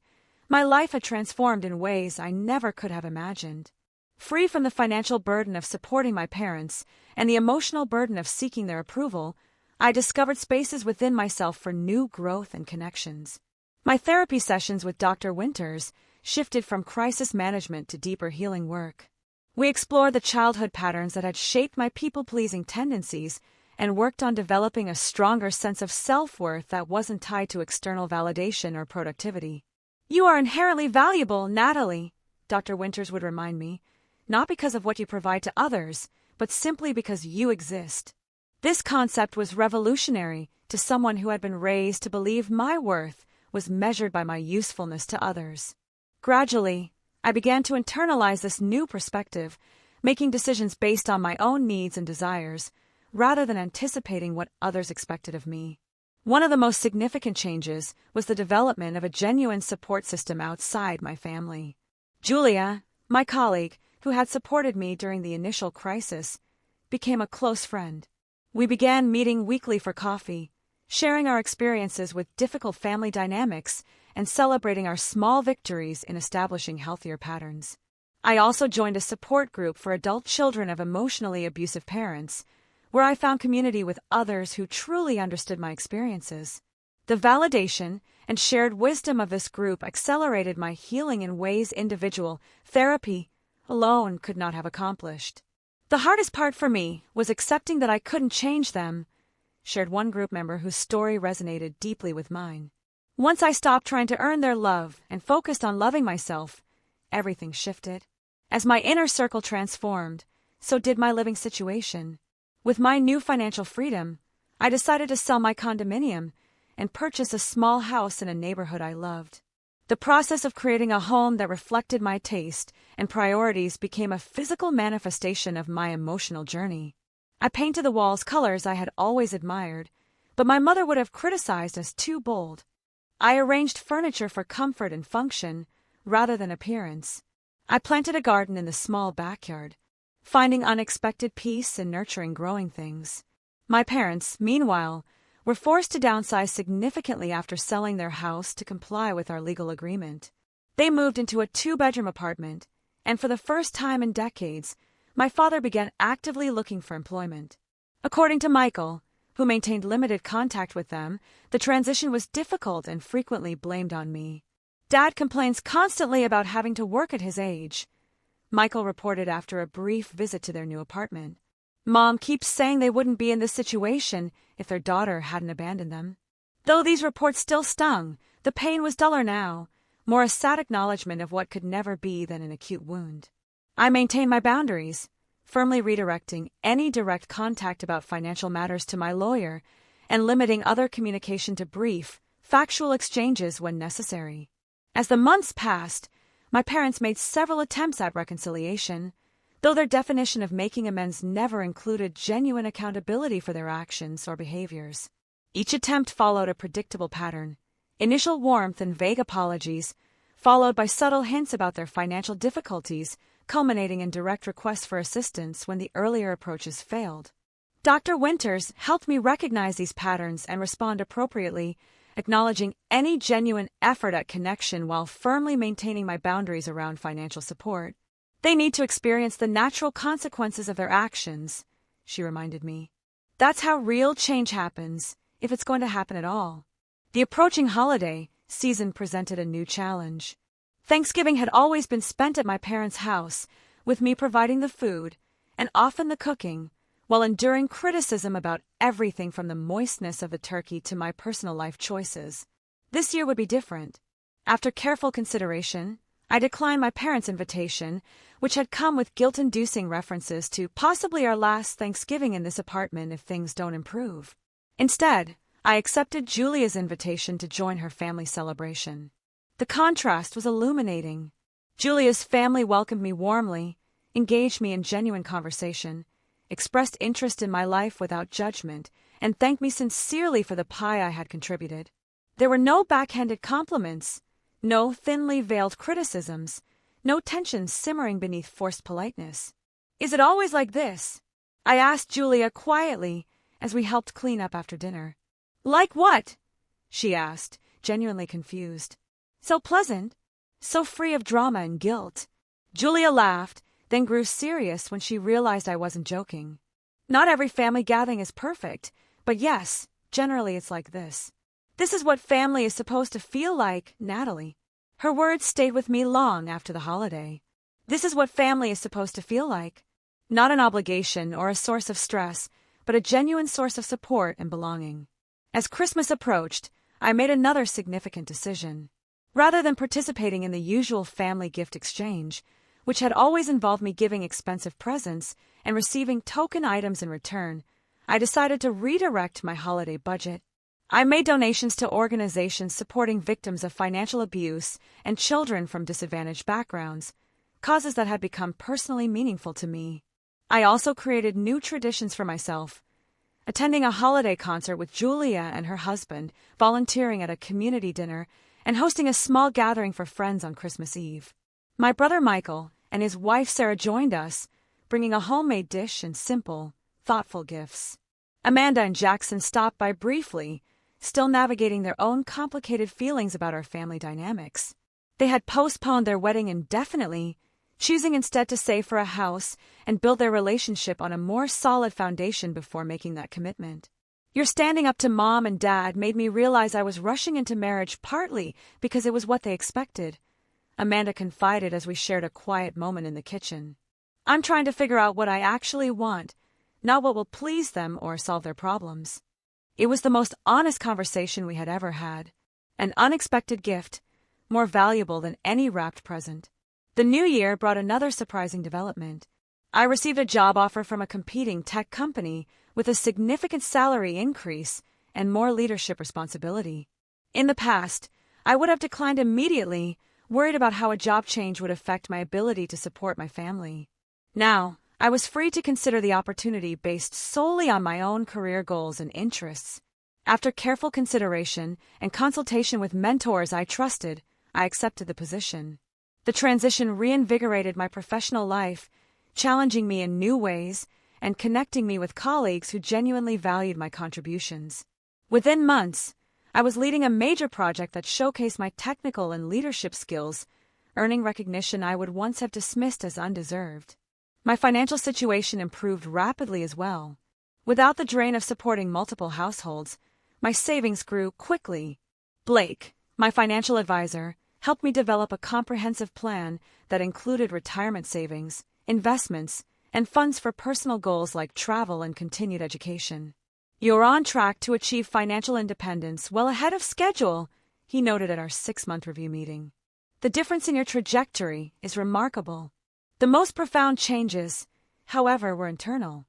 my life had transformed in ways I never could have imagined. Free from the financial burden of supporting my parents and the emotional burden of seeking their approval, I discovered spaces within myself for new growth and connections. My therapy sessions with Dr. Winters shifted from crisis management to deeper healing work. We explored the childhood patterns that had shaped my people-pleasing tendencies and worked on developing a stronger sense of self-worth that wasn't tied to external validation or productivity. You are inherently valuable, Natalie, Dr. Winters would remind me, not because of what you provide to others, but simply because you exist. This concept was revolutionary to someone who had been raised to believe my worth was measured by my usefulness to others. Gradually, I began to internalize this new perspective, making decisions based on my own needs and desires, rather than anticipating what others expected of me. One of the most significant changes was the development of a genuine support system outside my family. Julia, my colleague, who had supported me during the initial crisis, became a close friend. We began meeting weekly for coffee, sharing our experiences with difficult family dynamics and celebrating our small victories in establishing healthier patterns. I also joined a support group for adult children of emotionally abusive parents, where I found community with others who truly understood my experiences. The validation and shared wisdom of this group accelerated my healing in ways individual therapy alone could not have accomplished. The hardest part for me was accepting that I couldn't change them, shared one group member whose story resonated deeply with mine. Once I stopped trying to earn their love and focused on loving myself, everything shifted. As my inner circle transformed, so did my living situation. With my new financial freedom, I decided to sell my condominium and purchase a small house in a neighborhood I loved. The process of creating a home that reflected my taste and priorities became a physical manifestation of my emotional journey. I painted the walls colors I had always admired, but my mother would have criticized as too bold. I arranged furniture for comfort and function rather than appearance. I planted a garden in the small backyard, finding unexpected peace in nurturing growing things. My parents, meanwhile, were forced to downsize significantly after selling their house to comply with our legal agreement. They moved into a 2-bedroom apartment, and for the first time in decades, my father began actively looking for employment. According to Michael, who maintained limited contact with them, the transition was difficult and frequently blamed on me. Dad complains constantly about having to work at his age, Michael reported after a brief visit to their new apartment. Mom keeps saying they wouldn't be in this situation if their daughter hadn't abandoned them. Though these reports still stung, the pain was duller now, more a sad acknowledgement of what could never be than an acute wound. I maintained my boundaries, firmly redirecting any direct contact about financial matters to my lawyer and limiting other communication to brief, factual exchanges when necessary. As the months passed, my parents made several attempts at reconciliation, though their definition of making amends never included genuine accountability for their actions or behaviors. Each attempt followed a predictable pattern: initial warmth and vague apologies, followed by subtle hints about their financial difficulties, culminating in direct requests for assistance when the earlier approaches failed. Dr. Winters helped me recognize these patterns and respond appropriately, acknowledging any genuine effort at connection while firmly maintaining my boundaries around financial support. They need to experience the natural consequences of their actions, she reminded me. That's how real change happens, if it's going to happen at all. The approaching holiday season presented a new challenge. Thanksgiving had always been spent at my parents' house, with me providing the food, and often the cooking, while enduring criticism about everything from the moistness of the turkey to my personal life choices. This year would be different. After careful consideration, I declined my parents' invitation, which had come with guilt-inducing references to possibly our last Thanksgiving in this apartment if things don't improve. Instead, I accepted Julia's invitation to join her family celebration. The contrast was illuminating. Julia's family welcomed me warmly, engaged me in genuine conversation, expressed interest in my life without judgment, and thanked me sincerely for the pie I had contributed. There were no backhanded compliments, no thinly veiled criticisms, no tensions simmering beneath forced politeness. "Is it always like this?" I asked Julia quietly as we helped clean up after dinner. "Like what?" she asked, genuinely confused. "So pleasant, so free of drama and guilt." Julia laughed, then grew serious when she realized I wasn't joking. "Not every family gathering is perfect, but yes, generally it's like this. This is what family is supposed to feel like, Natalie." Her words stayed with me long after the holiday. This is what family is supposed to feel like. Not an obligation or a source of stress, but a genuine source of support and belonging. As Christmas approached, I made another significant decision. Rather than participating in the usual family gift exchange, which had always involved me giving expensive presents and receiving token items in return, I decided to redirect my holiday budget. I made donations to organizations supporting victims of financial abuse and children from disadvantaged backgrounds, causes that had become personally meaningful to me. I also created new traditions for myself, attending a holiday concert with Julia and her husband, volunteering at a community dinner, and hosting a small gathering for friends on Christmas Eve. My brother Michael and his wife Sarah joined us, bringing a homemade dish and simple, thoughtful gifts. Amanda and Jackson stopped by briefly, still navigating their own complicated feelings about our family dynamics. They had postponed their wedding indefinitely, choosing instead to save for a house and build their relationship on a more solid foundation before making that commitment. Your standing up to Mom and Dad made me realize I was rushing into marriage partly because it was what they expected, Amanda confided as we shared a quiet moment in the kitchen. "I'm trying to figure out what I actually want, not what will please them or solve their problems." It was the most honest conversation we had ever had. An unexpected gift, more valuable than any wrapped present. The new year brought another surprising development. I received a job offer from a competing tech company with a significant salary increase and more leadership responsibility. In the past, I would have declined immediately, worried about how a job change would affect my ability to support my family. Now, I was free to consider the opportunity based solely on my own career goals and interests. After careful consideration and consultation with mentors I trusted, I accepted the position. The transition reinvigorated my professional life, challenging me in new ways and connecting me with colleagues who genuinely valued my contributions. Within months, I was leading a major project that showcased my technical and leadership skills, earning recognition I would once have dismissed as undeserved. My financial situation improved rapidly as well. Without the drain of supporting multiple households, my savings grew quickly. Blake, my financial advisor, helped me develop a comprehensive plan that included retirement savings, investments, and funds for personal goals like travel and continued education. "You're on track to achieve financial independence well ahead of schedule," he noted at our 6-month review meeting. "The difference in your trajectory is remarkable." The most profound changes, however, were internal.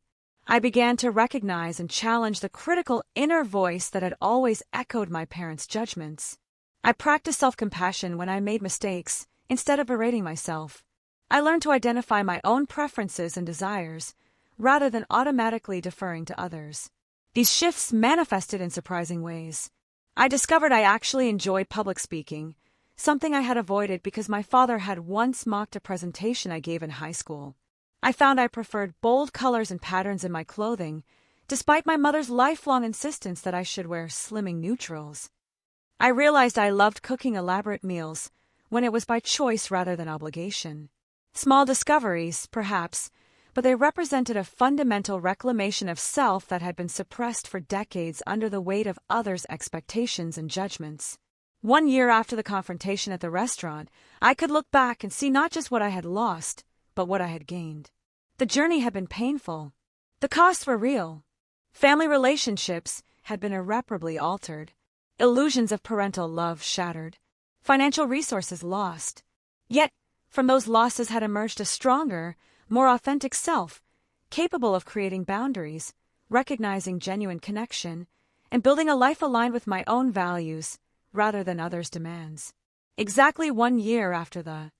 I began to recognize and challenge the critical inner voice that had always echoed my parents' judgments. I practiced self-compassion when I made mistakes, instead of berating myself. I learned to identify my own preferences and desires, rather than automatically deferring to others. These shifts manifested in surprising ways. I discovered I actually enjoyed public speaking, something I had avoided because my father had once mocked a presentation I gave in high school. I found I preferred bold colors and patterns in my clothing, despite my mother's lifelong insistence that I should wear slimming neutrals. I realized I loved cooking elaborate meals when it was by choice rather than obligation. Small discoveries, perhaps, but they represented a fundamental reclamation of self that had been suppressed for decades under the weight of others' expectations and judgments. 1 year after the confrontation at the restaurant, I could look back and see not just what I had lost, but what I had gained. The journey had been painful. The costs were real. Family relationships had been irreparably altered. Illusions of parental love shattered. Financial resources lost. Yet, from those losses had emerged a stronger, more authentic self, capable of creating boundaries, recognizing genuine connection, and building a life aligned with my own values, rather than others' demands. Exactly 1 year after the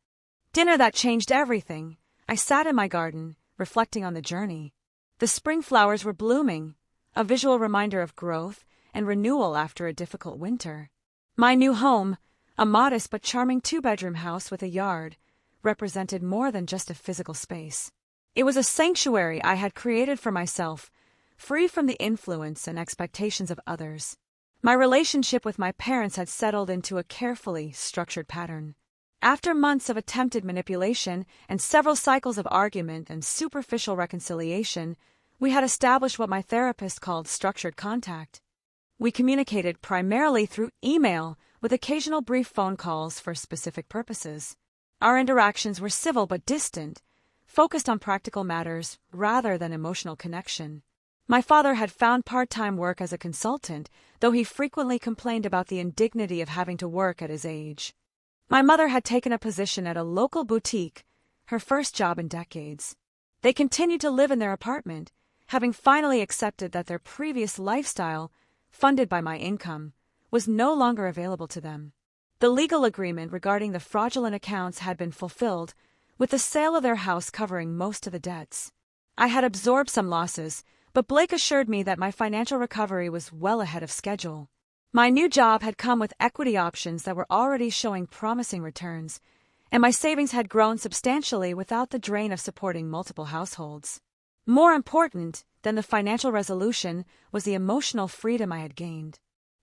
dinner that changed everything, I sat in my garden, reflecting on the journey. The spring flowers were blooming, a visual reminder of growth and renewal after a difficult winter. My new home, a modest but charming 2-bedroom house with a yard, represented more than just a physical space. It was a sanctuary I had created for myself, free from the influence and expectations of others. My relationship with my parents had settled into a carefully structured pattern. After months of attempted manipulation and several cycles of argument and superficial reconciliation, we had established what my therapist called structured contact. We communicated primarily through email, with occasional brief phone calls for specific purposes. Our interactions were civil but distant, focused on practical matters rather than emotional connection. My father had found part-time work as a consultant, though he frequently complained about the indignity of having to work at his age. My mother had taken a position at a local boutique, her first job in decades. They continued to live in their apartment, having finally accepted that their previous lifestyle, funded by my income, was no longer available to them. The legal agreement regarding the fraudulent accounts had been fulfilled, with the sale of their house covering most of the debts. I had absorbed some losses, but Blake assured me that my financial recovery was well ahead of schedule. My new job had come with equity options that were already showing promising returns, and my savings had grown substantially without the drain of supporting multiple households. More important than the financial resolution was the emotional freedom I had gained.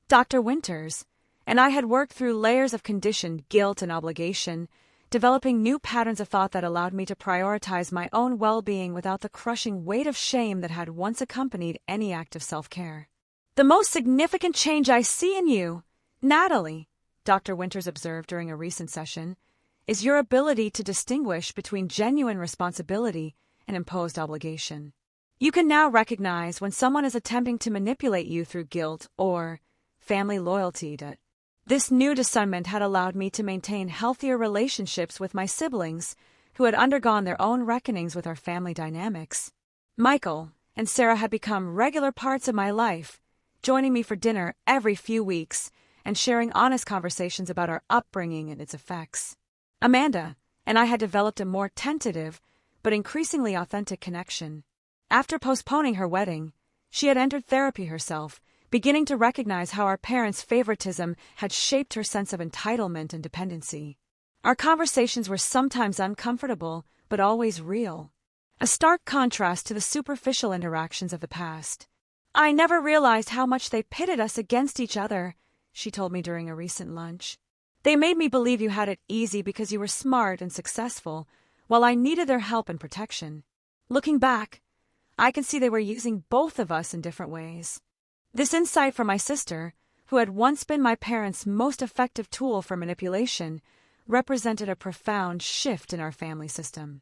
Dr. Winters and I had worked through layers of conditioned guilt and obligation, developing new patterns of thought that allowed me to prioritize my own well-being without the crushing weight of shame that had once accompanied any act of self-care. "The most significant change I see in you, Natalie," Dr. Winters observed during a recent session, "is your ability to distinguish between genuine responsibility and imposed obligation. You can now recognize when someone is attempting to manipulate you through guilt or family loyalty debt. This new discernment had allowed me to maintain healthier relationships with my siblings, who had undergone their own reckonings with our family dynamics. Michael and Sarah had become regular parts of my life, joining me for dinner every few weeks and sharing honest conversations about our upbringing and its effects. Amanda and I had developed a more tentative but increasingly authentic connection. After postponing her wedding, she had entered therapy herself, beginning to recognize how our parents' favoritism had shaped her sense of entitlement and dependency. Our conversations were sometimes uncomfortable, but always real. A stark contrast to the superficial interactions of the past. "I never realized how much they pitted us against each other," she told me during a recent lunch. "They made me believe you had it easy because you were smart and successful, while I needed their help and protection. Looking back, I can see they were using both of us in different ways." This insight from my sister, who had once been my parents' most effective tool for manipulation, represented a profound shift in our family system.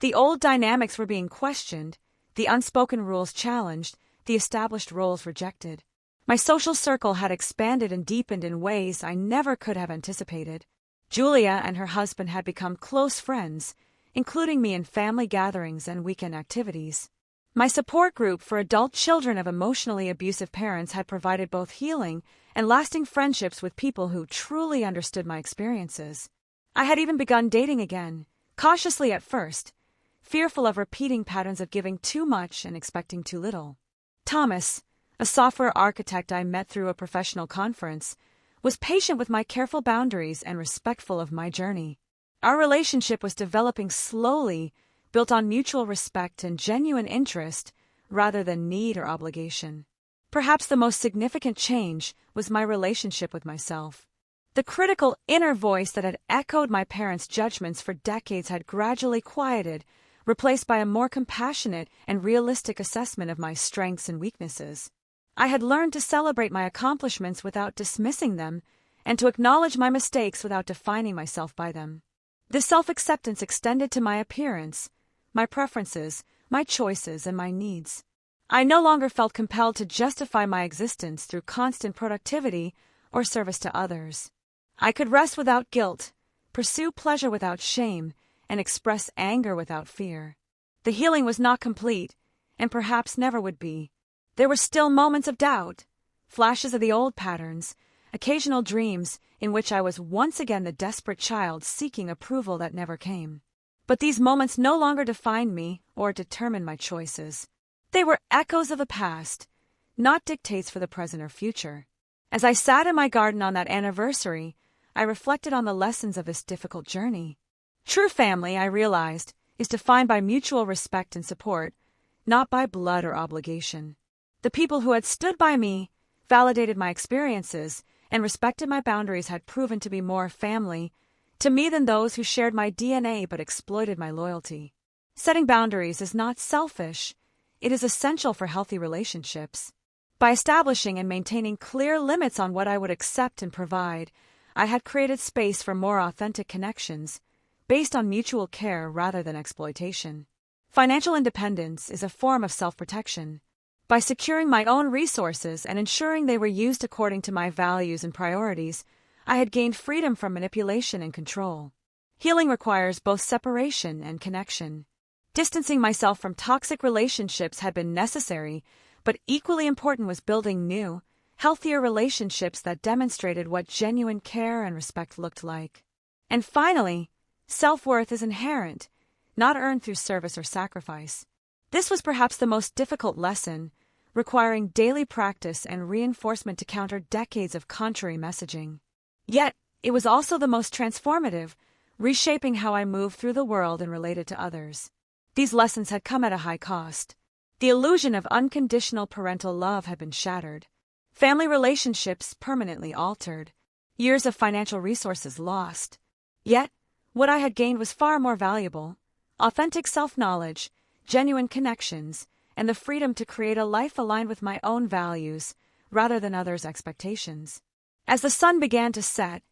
The old dynamics were being questioned, the unspoken rules challenged, the established roles rejected. My social circle had expanded and deepened in ways I never could have anticipated. Julia and her husband had become close friends, including me in family gatherings and weekend activities. My support group for adult children of emotionally abusive parents had provided both healing and lasting friendships with people who truly understood my experiences. I had even begun dating again, cautiously at first, fearful of repeating patterns of giving too much and expecting too little. Thomas, a software architect I met through a professional conference, was patient with my careful boundaries and respectful of my journey. Our relationship was developing slowly, built on mutual respect and genuine interest rather than need or obligation. Perhaps the most significant change was my relationship with myself. The critical inner voice that had echoed my parents' judgments for decades had gradually quieted, replaced by a more compassionate and realistic assessment of my strengths and weaknesses. I had learned to celebrate my accomplishments without dismissing them, and to acknowledge my mistakes without defining myself by them. This self-acceptance extended to my appearance, my preferences, my choices, and my needs. I no longer felt compelled to justify my existence through constant productivity or service to others. I could rest without guilt, pursue pleasure without shame, and express anger without fear. The healing was not complete, and perhaps never would be. There were still moments of doubt, flashes of the old patterns, occasional dreams in which I was once again the desperate child seeking approval that never came. But these moments no longer defined me or determined my choices. They were echoes of the past, not dictates for the present or future. As I sat in my garden on that anniversary, I reflected on the lessons of this difficult journey. True family, I realized, is defined by mutual respect and support, not by blood or obligation. The people who had stood by me, validated my experiences, and respected my boundaries had proven to be more family to me than those who shared my DNA but exploited my loyalty. Setting boundaries is not selfish. It is essential for healthy relationships. By establishing and maintaining clear limits on what I would accept and provide, I had created space for more authentic connections, based on mutual care rather than exploitation. Financial independence is a form of self-protection. By securing my own resources and ensuring they were used according to my values and priorities, I had gained freedom from manipulation and control. Healing requires both separation and connection. Distancing myself from toxic relationships had been necessary, but equally important was building new, healthier relationships that demonstrated what genuine care and respect looked like. And finally, self-worth is inherent, not earned through service or sacrifice. This was perhaps the most difficult lesson, requiring daily practice and reinforcement to counter decades of contrary messaging. Yet, it was also the most transformative, reshaping how I moved through the world and related to others. These lessons had come at a high cost. The illusion of unconditional parental love had been shattered. Family relationships permanently altered. Years of financial resources lost. Yet, what I had gained was far more valuable: authentic self-knowledge, genuine connections, and the freedom to create a life aligned with my own values rather than others' expectations. As the sun began to set,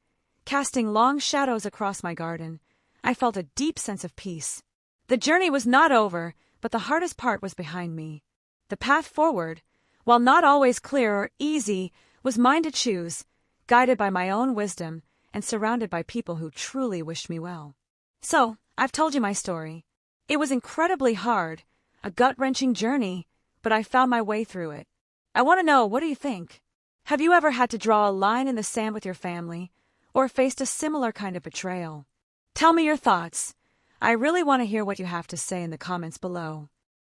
casting long shadows across my garden, I felt a deep sense of peace. The journey was not over, but the hardest part was behind me. The path forward, while not always clear or easy, was mine to choose, guided by my own wisdom and surrounded by people who truly wished me well. So, I've told you my story. It was incredibly hard, a gut-wrenching journey, but I found my way through it. I want to know, what do you think? Have you ever had to draw a line in the sand with your family, or faced a similar kind of betrayal? Tell me your thoughts. I really want to hear what you have to say in the comments below.